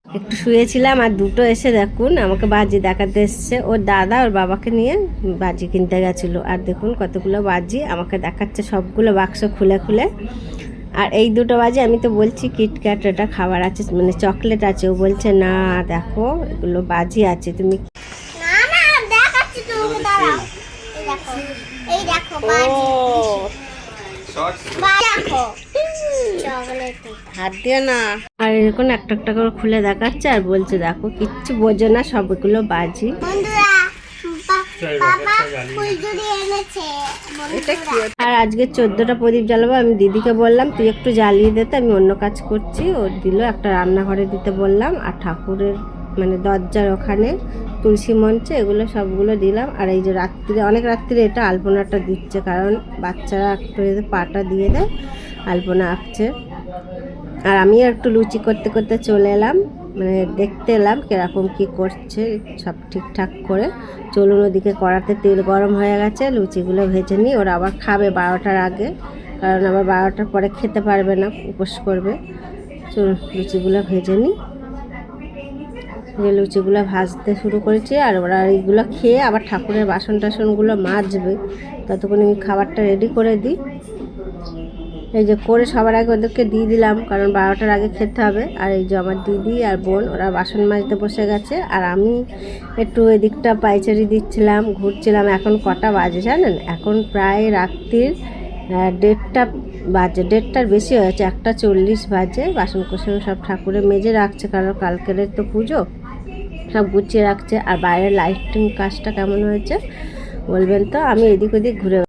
একটু শুয়েছিলাম আর দুটো এসে দেখুন আমাকে বাজি দেখাতে এসছে। ওর দাদা ওর বাবাকে নিয়ে বাজি কিনতে গেছিলো। আর দেখুন কতগুলো বাজি আমাকে দেখাচ্ছে, সবগুলো বাক্স খুলে খুলে। আর এই দুটো বাজি আমি তো বলছি কিটক্যাট এটা খাবার আছে, মানে চকলেট আছে। ও বলছে না দেখো এগুলো বাজি আছে, তুমি না না দেখাচ্ছি তোমাকে, দাঁড়াও। এই দেখো, এই দেখো বাজি। দেখো চকলেট, হাত দিয়ে না। আর এরকম একটা একটা করে খুলে দেখাচ্ছে আর বলছে দেখো কিচ্ছু বোঝে না, সবগুলো বাজি। বন্ধুরা বাবা ফুলঝুরি এনেছে বন্ধুরা। আর আজকে 14টা প্রদীপ জ্বালাবো। আমি দিদিকে বললাম তুই একটু জ্বালিয়ে দে, তো আমি অন্য কাজ করছি। ও দিল, একটা রান্নাঘরে দিতে বললাম, আর ঠাকুরের মানে দরজার ওখানে তুলসী মঞ্চে এগুলো সবগুলো দিলাম। আর এই যে রাত্রিরে, অনেক রাত্রিরে এটা আলপনাটা দিচ্ছে, কারণ বাচ্চারা একটু যদি পাটা দিয়ে দেয় আলপনা আঁকছে। আর আমিও একটু লুচি করতে করতে চলে এলাম, মানে দেখতে এলাম কীরকম কী করছে, সব ঠিকঠাক করে। চলুন ওদিকে কড়াতে তেল গরম হয়ে গেছে, লুচিগুলো ভেজে নিই। ওরা আবার খাবে 12টার আগে, কারণ আবার 12টার পরে খেতে পারবে না, উপোস করবে। চলুন লুচিগুলো ভেজে নিই। যে লুচিগুলো ভাজতে শুরু করেছি, আর ওরা এইগুলো খেয়ে আবার ঠাকুরের বাসন টাসনগুলো মাজবে, ততক্ষণ আমি খাবারটা রেডি করে দিই। এই যে করে সবার আগে ওদেরকে দিয়ে দিলাম, কারণ 12টার আগে খেতে হবে। আর এই যে আমার দিদি আর বোন ওরা বাসন মাজতে বসে গেছে, আর আমি একটু এদিকটা পাইচারি দিচ্ছিলাম, ঘুরছিলাম। এখন কটা বাজে জানেন? এখন প্রায় রাত্রির 1:30 বাজে, 1:30টার বেশি হয়েছে, 1:40 বাজে। বাসন কোসন সব ঠাকুরে মেজে রাখছে, কারণ কালকের তো পুজো, সব গুছিয়ে রাখছে। আর বাইরের লাইটিং কাজটা কেমন হয়েছে বলবেন তো। আমি এদিক ওদিক ঘুরে